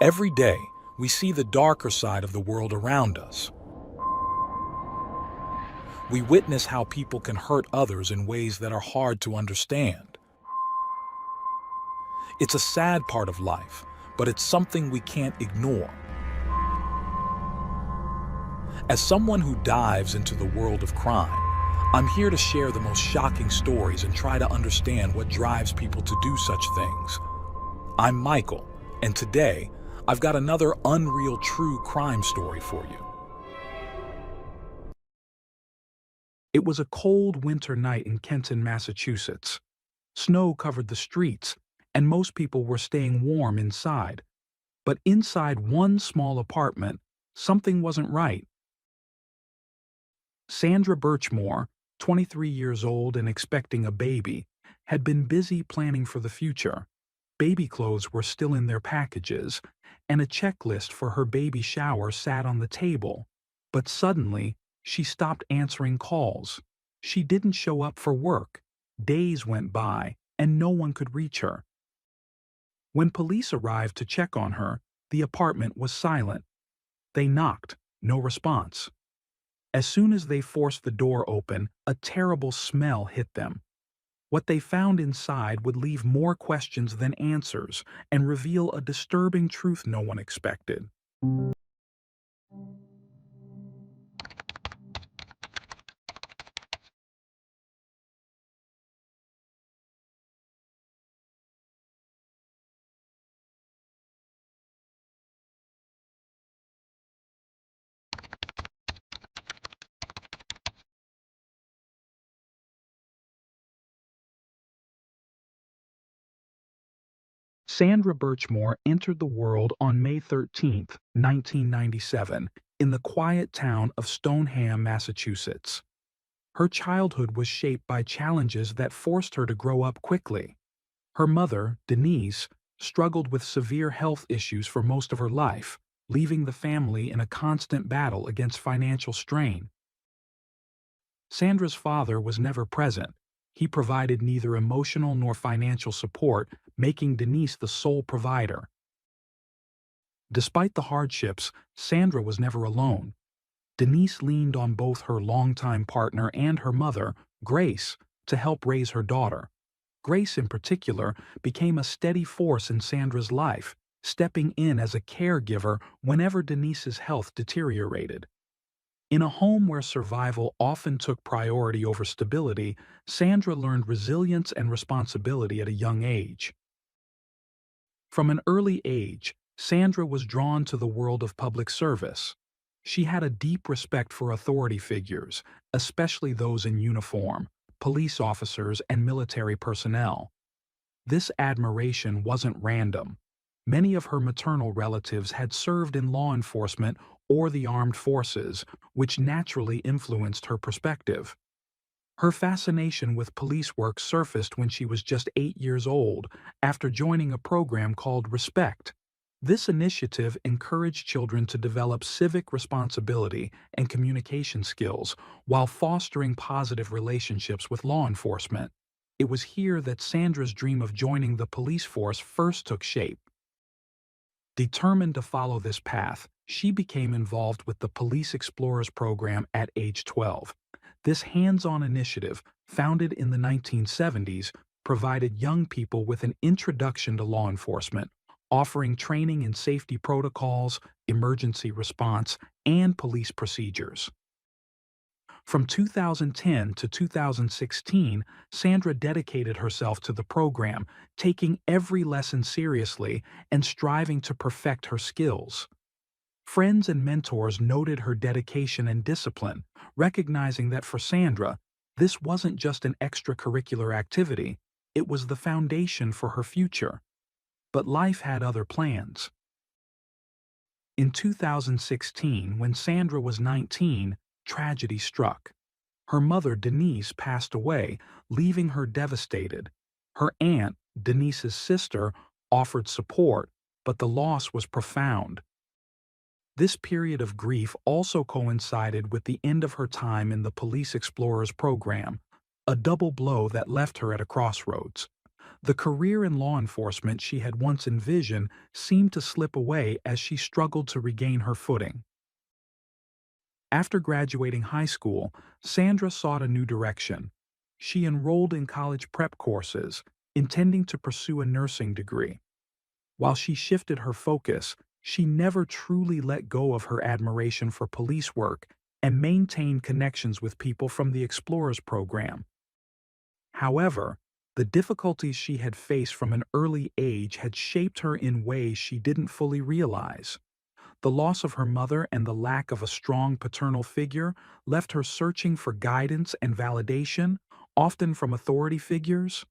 Every day, we see the darker side of the world around us. We witness how people can hurt others in ways that are hard to understand. It's a sad part of life, but it's something we can't ignore. As someone who dives into the world of crime, I'm here to share the most shocking stories and try to understand what drives people to do such things. I'm Michael, and today, I've got another unreal true crime story for you. It was a cold winter night in Kenton, Massachusetts. Snow covered the streets, and most people were staying warm inside. But inside one small apartment, something wasn't right. Sandra Birchmore, 23 years old and expecting a baby, had been busy planning for the future. Baby clothes were still in their packages, and a checklist for her baby shower sat on the table. But suddenly, she stopped answering calls. She didn't show up for work. Days went by, and no one could reach her. When police arrived to check on her, the apartment was silent. They knocked, no response. As soon as they forced the door open, a terrible smell hit them. What they found inside would leave more questions than answers and reveal a disturbing truth no one expected. Sandra Birchmore entered the world on May 13, 1997, in the quiet town of Stoneham, Massachusetts. Her childhood was shaped by challenges that forced her to grow up quickly. Her mother, Denise, struggled with severe health issues for most of her life, leaving the family in a constant battle against financial strain. Sandra's father was never present. He provided neither emotional nor financial support, making Denise the sole provider. Despite the hardships, Sandra was never alone. Denise leaned on both her longtime partner and her mother, Grace, to help raise her daughter. Grace, in particular, became a steady force in Sandra's life, stepping in as a caregiver whenever Denise's health deteriorated. In a home where survival often took priority over stability, Sandra learned resilience and responsibility at a young age. From an early age, Sandra was drawn to the world of public service. She had a deep respect for authority figures, especially those in uniform, police officers and military personnel. This admiration wasn't random. Many of her maternal relatives had served in law enforcement or the armed forces, which naturally influenced her perspective. Her fascination with police work surfaced when she was just 8 years old, after joining a program called Respect. This initiative encouraged children to develop civic responsibility and communication skills while fostering positive relationships with law enforcement. It was here that Sandra's dream of joining the police force first took shape. Determined to follow this path, she became involved with the Police Explorers program at age 12. This hands-on initiative, founded in the 1970s, provided young people with an introduction to law enforcement, offering training in safety protocols, emergency response, and police procedures. From 2010 to 2016, Sandra dedicated herself to the program, taking every lesson seriously and striving to perfect her skills. Friends and mentors noted her dedication and discipline, recognizing that for Sandra, this wasn't just an extracurricular activity, it was the foundation for her future. But life had other plans. In 2016, when Sandra was 19, tragedy struck. Her mother, Denise, passed away, leaving her devastated. Her aunt, Denise's sister, offered support, but the loss was profound. This period of grief also coincided with the end of her time in the Police Explorers program, a double blow that left her at a crossroads. The career in law enforcement she had once envisioned seemed to slip away as she struggled to regain her footing. After graduating high school, Sandra sought a new direction. She enrolled in college prep courses, intending to pursue a nursing degree. While she shifted her focus, she never truly let go of her admiration for police work and maintained connections with people from the Explorers program. However, the difficulties she had faced from an early age had shaped her in ways she didn't fully realize. The loss of her mother and the lack of a strong paternal figure left her searching for guidance and validation, often from authority figures.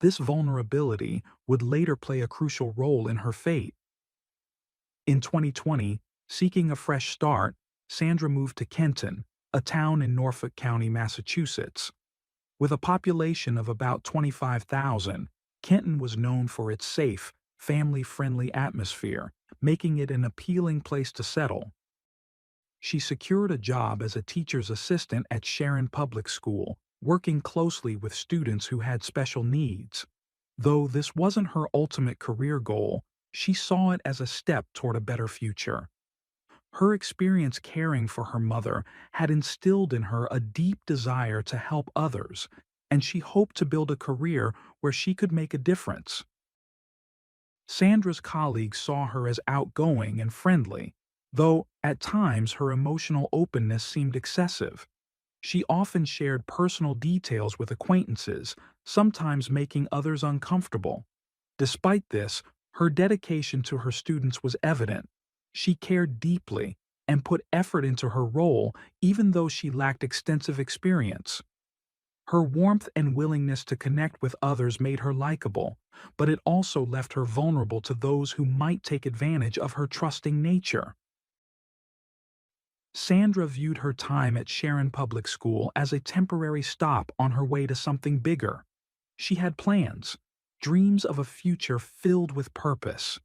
This vulnerability would later play a crucial role in her fate. In 2020, seeking a fresh start, Sandra moved to Kenton, a town in Norfolk County, Massachusetts. With a population of about 25,000, Kenton was known for its safe, family-friendly atmosphere, making it an appealing place to settle. She secured a job as a teacher's assistant at Sharon Public School, working closely with students who had special needs. Though this wasn't her ultimate career goal, she saw it as a step toward a better future. Her experience caring for her mother had instilled in her a deep desire to help others, and she hoped to build a career where she could make a difference. Sandra's colleagues saw her as outgoing and friendly, though at times her emotional openness seemed excessive. She often shared personal details with acquaintances, sometimes making others uncomfortable. Despite this, her dedication to her students was evident. She cared deeply and put effort into her role even though she lacked extensive experience. Her warmth and willingness to connect with others made her likable, but it also left her vulnerable to those who might take advantage of her trusting nature. Sandra viewed her time at Sharon Public School as a temporary stop on her way to something bigger. She had plans, dreams of a future filled with purpose.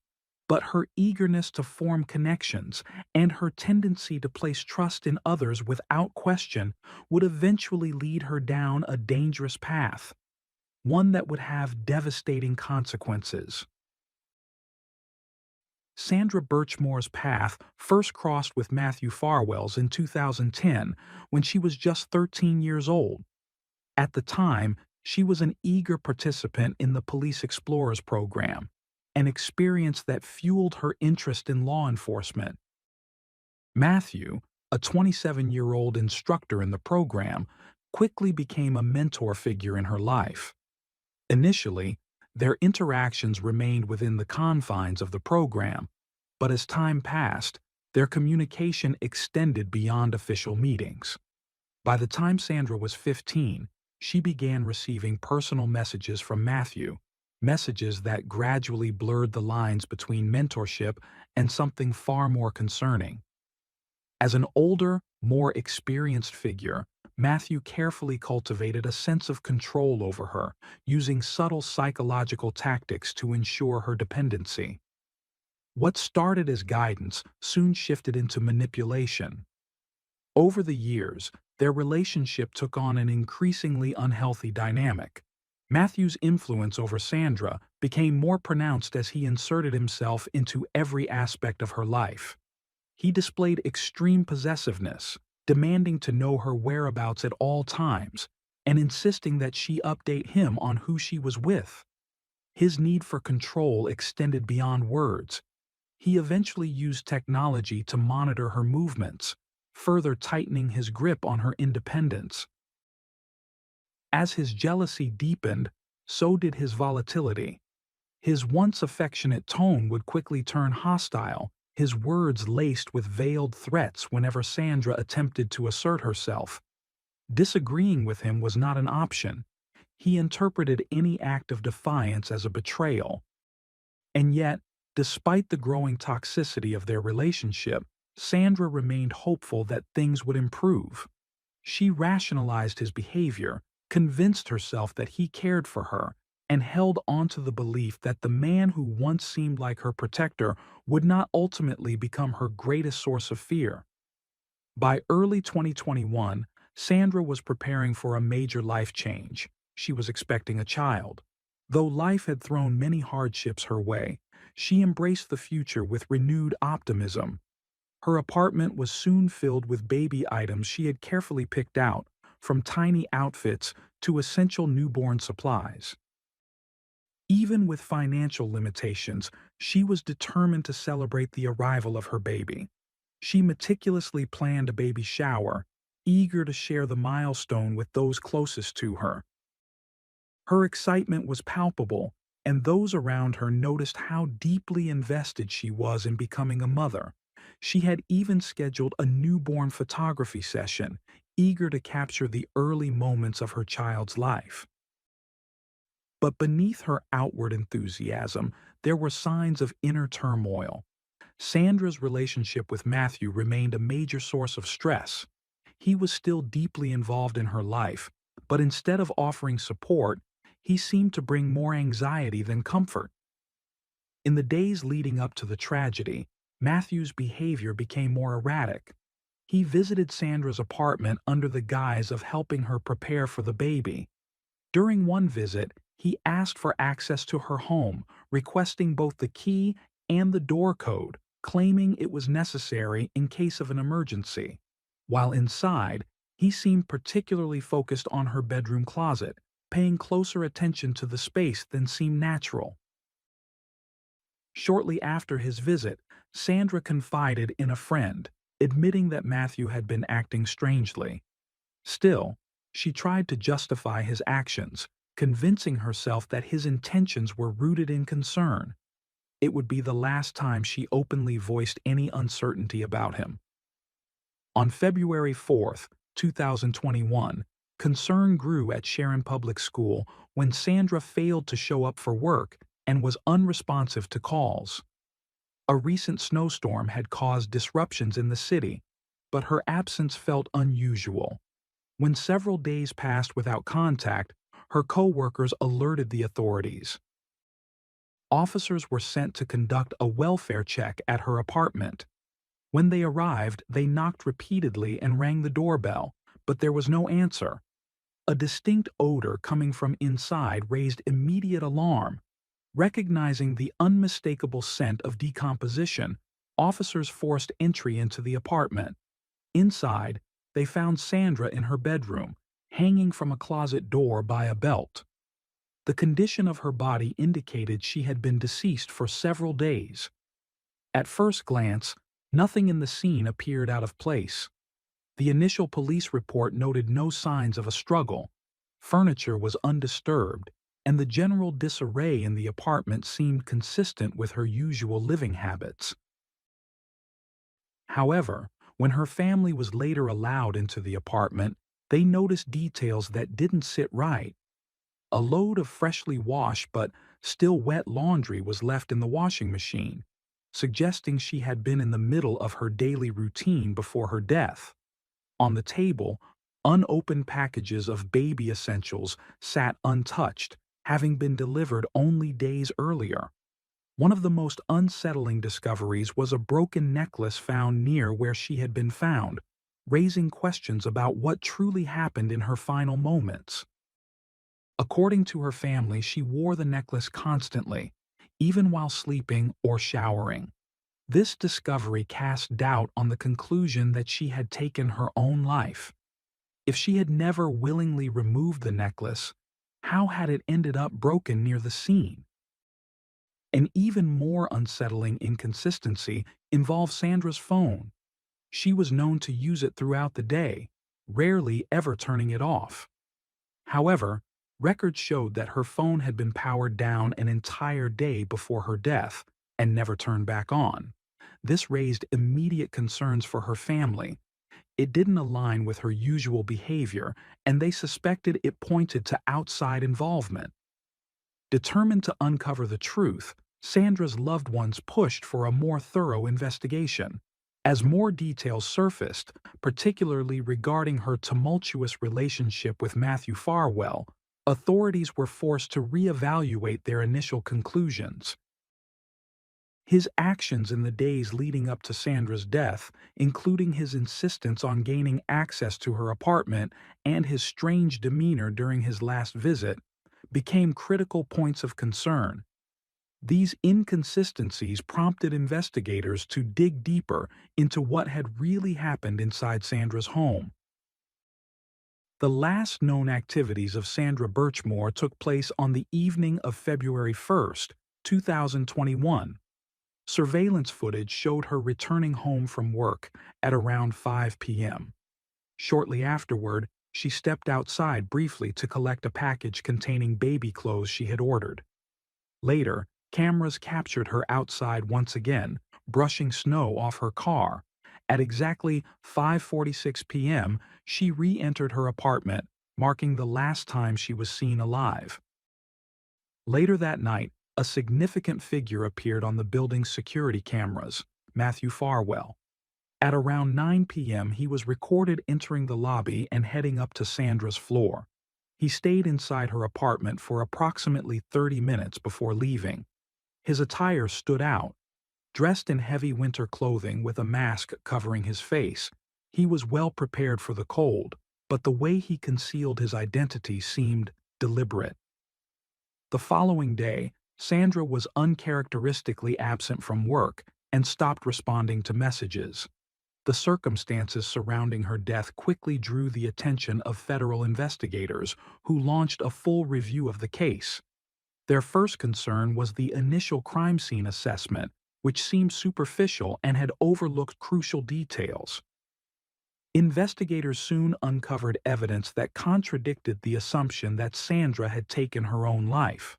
But her eagerness to form connections and her tendency to place trust in others without question would eventually lead her down a dangerous path, one that would have devastating consequences. Sandra Birchmore's path first crossed with Matthew Farwell's in 2010 when she was just 13 years old. At the time, she was an eager participant in the Police Explorers program, an experience that fueled her interest in law enforcement. Matthew, a 27-year-old instructor in the program, quickly became a mentor figure in her life. Initially, their interactions remained within the confines of the program, but as time passed, their communication extended beyond official meetings. By the time Sandra was 15, she began receiving personal messages from Matthew, messages that gradually blurred the lines between mentorship and something far more concerning. As an older, more experienced figure, Matthew carefully cultivated a sense of control over her, using subtle psychological tactics to ensure her dependency. What started as guidance soon shifted into manipulation. Over the years, their relationship took on an increasingly unhealthy dynamic. Matthew's influence over Sandra became more pronounced as he inserted himself into every aspect of her life. He displayed extreme possessiveness, demanding to know her whereabouts at all times, and insisting that she update him on who she was with. His need for control extended beyond words. He eventually used technology to monitor her movements, further tightening his grip on her independence. As his jealousy deepened, so did his volatility. His once affectionate tone would quickly turn hostile, his words laced with veiled threats whenever Sandra attempted to assert herself. Disagreeing with him was not an option. He interpreted any act of defiance as a betrayal. And yet, despite the growing toxicity of their relationship, Sandra remained hopeful that things would improve. She rationalized his behavior, convinced herself that he cared for her, and held onto the belief that the man who once seemed like her protector would not ultimately become her greatest source of fear. By early 2021, Sandra was preparing for a major life change. She was expecting a child. Though life had thrown many hardships her way, she embraced the future with renewed optimism. Her apartment was soon filled with baby items she had carefully picked out, from tiny outfits to essential newborn supplies. Even with financial limitations, she was determined to celebrate the arrival of her baby. She meticulously planned a baby shower, eager to share the milestone with those closest to her. Her excitement was palpable, and those around her noticed how deeply invested she was in becoming a mother. She had even scheduled a newborn photography session, eager to capture the early moments of her child's life. But beneath her outward enthusiasm, there were signs of inner turmoil. Sandra's relationship with Matthew remained a major source of stress. He was still deeply involved in her life, but instead of offering support, he seemed to bring more anxiety than comfort. In the days leading up to the tragedy, Matthew's behavior became more erratic. He visited Sandra's apartment under the guise of helping her prepare for the baby. During one visit, he asked for access to her home, requesting both the key and the door code, claiming it was necessary in case of an emergency. While inside, he seemed particularly focused on her bedroom closet, paying closer attention to the space than seemed natural. Shortly after his visit, Sandra confided in a friend, admitting that Matthew had been acting strangely. Still, she tried to justify his actions, convincing herself that his intentions were rooted in concern. It would be the last time she openly voiced any uncertainty about him. On February 4, 2021, concern grew at Sharon Public School when Sandra failed to show up for work and was unresponsive to calls. A recent snowstorm had caused disruptions in the city, but her absence felt unusual. When several days passed without contact, her co-workers alerted the authorities. Officers were sent to conduct a welfare check at her apartment. When they arrived, they knocked repeatedly and rang the doorbell, but there was no answer. A distinct odor coming from inside raised immediate alarm. Recognizing the unmistakable scent of decomposition, officers forced entry into the apartment. Inside, they found Sandra in her bedroom, hanging from a closet door by a belt. The condition of her body indicated she had been deceased for several days. At first glance, nothing in the scene appeared out of place. The initial police report noted no signs of a struggle. Furniture was undisturbed, and the general disarray in the apartment seemed consistent with her usual living habits. However, when her family was later allowed into the apartment, they noticed details that didn't sit right. A load of freshly washed but still wet laundry was left in the washing machine, suggesting she had been in the middle of her daily routine before her death. On the table, unopened packages of baby essentials sat untouched, having been delivered only days earlier. One of the most unsettling discoveries was a broken necklace found near where she had been found, raising questions about what truly happened in her final moments. According to her family, she wore the necklace constantly, even while sleeping or showering. This discovery cast doubt on the conclusion that she had taken her own life. If she had never willingly removed the necklace, how had it ended up broken near the scene? An even more unsettling inconsistency involved Sandra's phone. She was known to use it throughout the day, rarely ever turning it off. However, records showed that her phone had been powered down an entire day before her death and never turned back on. This raised immediate concerns for her family. It didn't align with her usual behavior, and they suspected it pointed to outside involvement. Determined to uncover the truth, Sandra's loved ones pushed for a more thorough investigation. As more details surfaced, particularly regarding her tumultuous relationship with Matthew Farwell, authorities were forced to reevaluate their initial conclusions. His actions in the days leading up to Sandra's death, including his insistence on gaining access to her apartment and his strange demeanor during his last visit, became critical points of concern. These inconsistencies prompted investigators to dig deeper into what had really happened inside Sandra's home. The last known activities of Sandra Birchmore took place on the evening of February 1st, 2021. Surveillance footage showed her returning home from work at around 5 p.m. Shortly afterward, she stepped outside briefly to collect a package containing baby clothes she had ordered. Later, cameras captured her outside once again, brushing snow off her car. At exactly 5:46 p.m., she re-entered her apartment, marking the last time she was seen alive. Later that night, a significant figure appeared on the building's security cameras, Matthew Farwell. At around 9 p.m., he was recorded entering the lobby and heading up to Sandra's floor. He stayed inside her apartment for approximately 30 minutes before leaving. His attire stood out. Dressed in heavy winter clothing with a mask covering his face, he was well prepared for the cold, but the way he concealed his identity seemed deliberate. The following day, Sandra was uncharacteristically absent from work and stopped responding to messages. The circumstances surrounding her death quickly drew the attention of federal investigators, who launched a full review of the case. Their first concern was the initial crime scene assessment, which seemed superficial and had overlooked crucial details. Investigators soon uncovered evidence that contradicted the assumption that Sandra had taken her own life.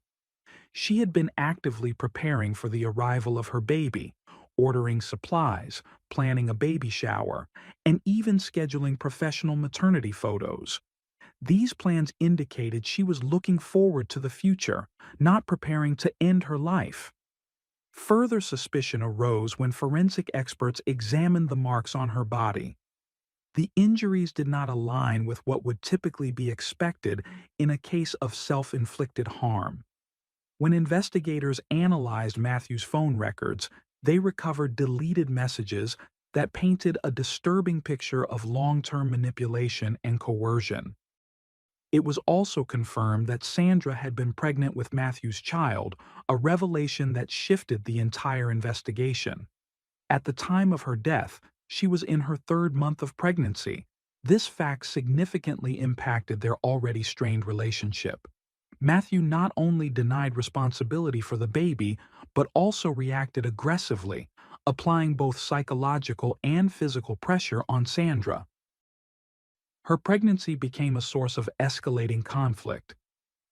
She had been actively preparing for the arrival of her baby, ordering supplies, planning a baby shower, and even scheduling professional maternity photos. These plans indicated she was looking forward to the future, not preparing to end her life. Further suspicion arose when forensic experts examined the marks on her body. The injuries did not align with what would typically be expected in a case of self-inflicted harm. When investigators analyzed Matthew's phone records, they recovered deleted messages that painted a disturbing picture of long-term manipulation and coercion. It was also confirmed that Sandra had been pregnant with Matthew's child, a revelation that shifted the entire investigation. At the time of her death, she was in her third month of pregnancy. This fact significantly impacted their already strained relationship. Matthew not only denied responsibility for the baby, but also reacted aggressively, applying both psychological and physical pressure on Sandra. Her pregnancy became a source of escalating conflict.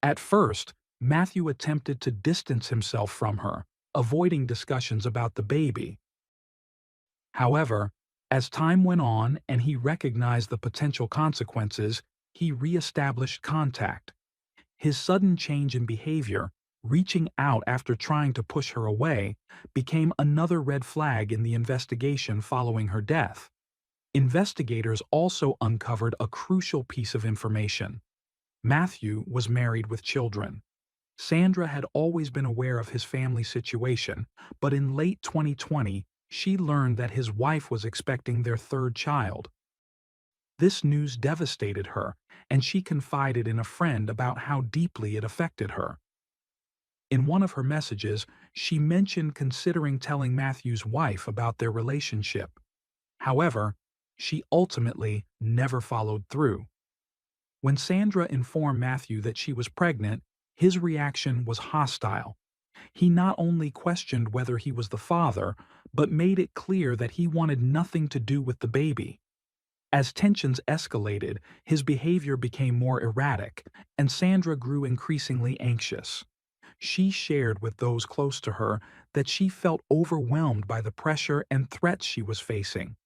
At first, Matthew attempted to distance himself from her, avoiding discussions about the baby. However, as time went on and he recognized the potential consequences, he re-established contact. His sudden change in behavior, reaching out after trying to push her away, became another red flag in the investigation following her death. Investigators also uncovered a crucial piece of information. Matthew was married with children. Sandra had always been aware of his family situation, but in late 2020, she learned that his wife was expecting their third child. This news devastated her, and she confided in a friend about how deeply it affected her. In one of her messages, she mentioned considering telling Matthew's wife about their relationship. However, she ultimately never followed through. When Sandra informed Matthew that she was pregnant, his reaction was hostile. He not only questioned whether he was the father, but made it clear that he wanted nothing to do with the baby. As tensions escalated, his behavior became more erratic, and Sandra grew increasingly anxious. She shared with those close to her that she felt overwhelmed by the pressure and threats she was facing.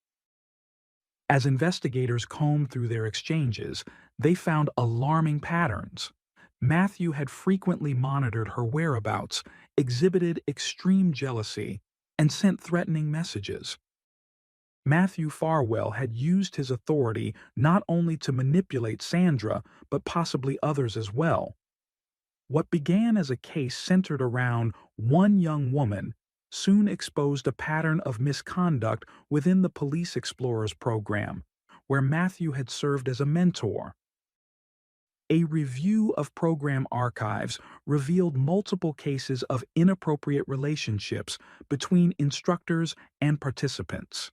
As investigators combed through their exchanges, they found alarming patterns. Matthew had frequently monitored her whereabouts, exhibited extreme jealousy, and sent threatening messages. Matthew Farwell had used his authority not only to manipulate Sandra, but possibly others as well. What began as a case centered around one young woman soon exposed a pattern of misconduct within the Police Explorers program, where Matthew had served as a mentor. A review of program archives revealed multiple cases of inappropriate relationships between instructors and participants.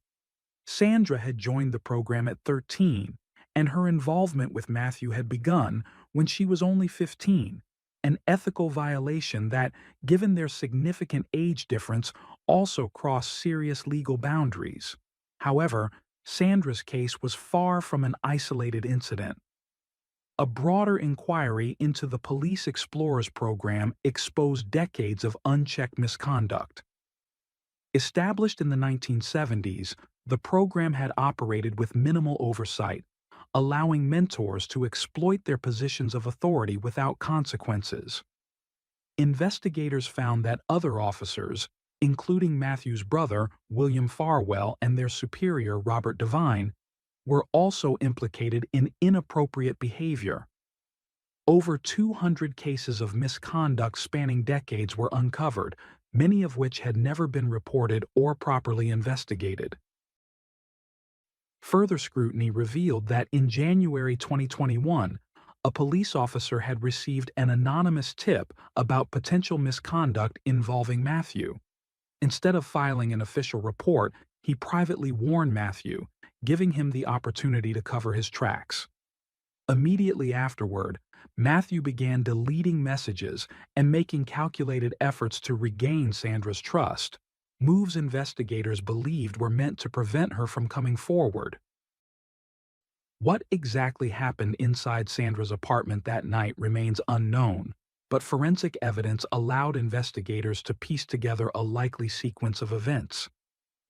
Sandra had joined the program at 13, and her involvement with Matthew had begun when she was only 15, an ethical violation that, given their significant age difference, also crossed serious legal boundaries. However, Sandra's case was far from an isolated incident. A broader inquiry into the Police Explorers program exposed decades of unchecked misconduct. Established in the 1970s, the program had operated with minimal oversight, allowing mentors to exploit their positions of authority without consequences. Investigators found that other officers, including Matthew's brother, William Farwell, and their superior, Robert Devine, were also implicated in inappropriate behavior. Over 200 cases of misconduct spanning decades were uncovered, many of which had never been reported or properly investigated. Further scrutiny revealed that in January 2021, a police officer had received an anonymous tip about potential misconduct involving Matthew. Instead of filing an official report, he privately warned Matthew, giving him the opportunity to cover his tracks. Immediately afterward, Matthew began deleting messages and making calculated efforts to regain Sandra's trust, moves investigators believed were meant to prevent her from coming forward. What exactly happened inside Sandra's apartment that night remains unknown, but forensic evidence allowed investigators to piece together a likely sequence of events.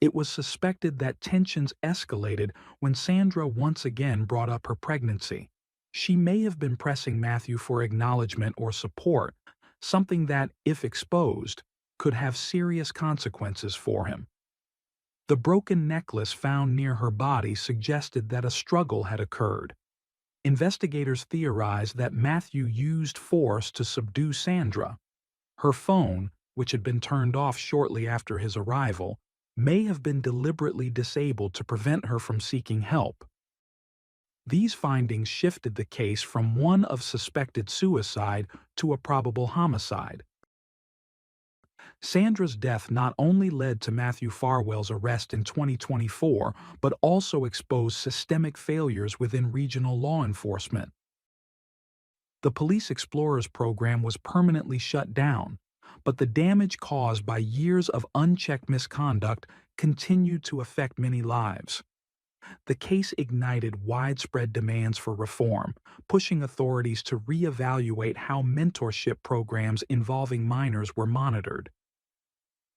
It was suspected that tensions escalated when Sandra once again brought up her pregnancy. She may have been pressing Matthew for acknowledgement or support, something that, if exposed, could have serious consequences for him. The broken necklace found near her body suggested that a struggle had occurred. Investigators theorized that Matthew used force to subdue Sandra. Her phone, which had been turned off shortly after his arrival, may have been deliberately disabled to prevent her from seeking help. These findings shifted the case from one of suspected suicide to a probable homicide. Sandra's death not only led to Matthew Farwell's arrest in 2024, but also exposed systemic failures within regional law enforcement. The Police Explorers program was permanently shut down, but the damage caused by years of unchecked misconduct continued to affect many lives. The case ignited widespread demands for reform, pushing authorities to reevaluate how mentorship programs involving minors were monitored.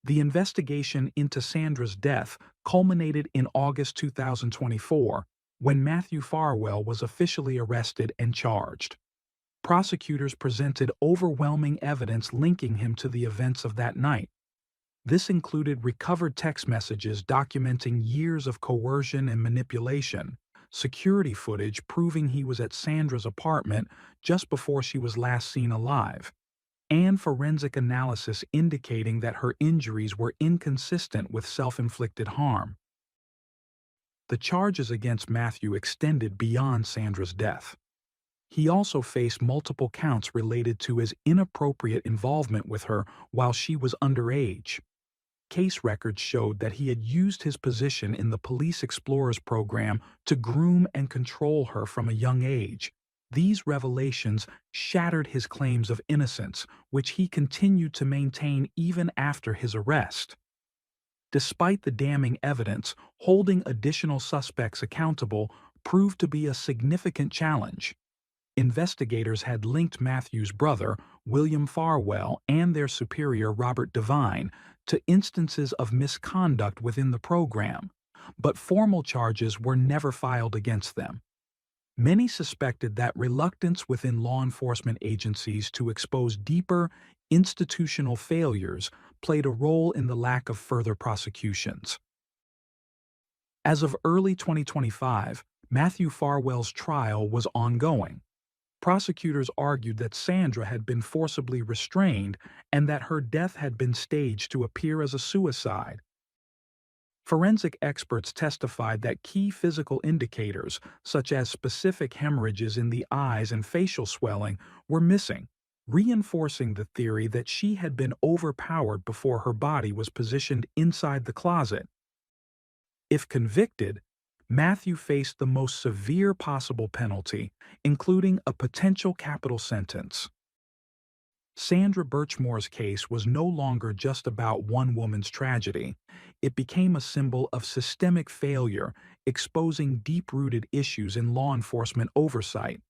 The investigation into Sandra's death culminated in August 2024, when Matthew Farwell was officially arrested and charged. Prosecutors presented overwhelming evidence linking him to the events of that night. This included recovered text messages documenting years of coercion and manipulation, security footage proving he was at Sandra's apartment just before she was last seen alive, and forensic analysis indicating that her injuries were inconsistent with self-inflicted harm. The charges against Matthew extended beyond Sandra's death. He also faced multiple counts related to his inappropriate involvement with her while she was underage. Case records showed that he had used his position in the Police Explorers program to groom and control her from a young age. These revelations shattered his claims of innocence, which he continued to maintain even after his arrest. Despite the damning evidence, holding additional suspects accountable proved to be a significant challenge. Investigators had linked Matthew's brother, William Farwell, and their superior, Robert Devine, to instances of misconduct within the program, but formal charges were never filed against them. Many suspected that reluctance within law enforcement agencies to expose deeper, institutional failures played a role in the lack of further prosecutions. As of early 2025, Matthew Farwell's trial was ongoing. Prosecutors argued that Sandra had been forcibly restrained and that her death had been staged to appear as a suicide. Forensic experts testified that key physical indicators, such as specific hemorrhages in the eyes and facial swelling, were missing, reinforcing the theory that she had been overpowered before her body was positioned inside the closet. If convicted, Matthew faced the most severe possible penalty, including a potential capital sentence. Sandra Birchmore's case was no longer just about one woman's tragedy. It became a symbol of systemic failure, exposing deep-rooted issues in law enforcement oversight.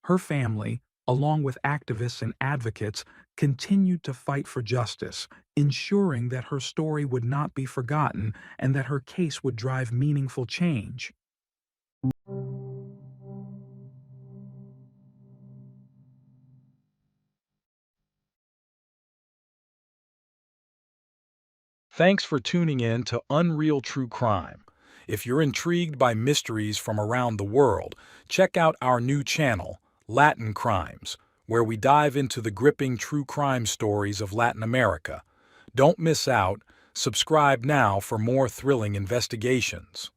Her family, along with activists and advocates, continued to fight for justice, ensuring that her story would not be forgotten and that her case would drive meaningful change. Thanks for tuning in to Unreal True Crime. If you're intrigued by mysteries from around the world, check out our new channel, Latin Crimes, where we dive into the gripping true crime stories of Latin America. Don't miss out. Subscribe now for more thrilling investigations.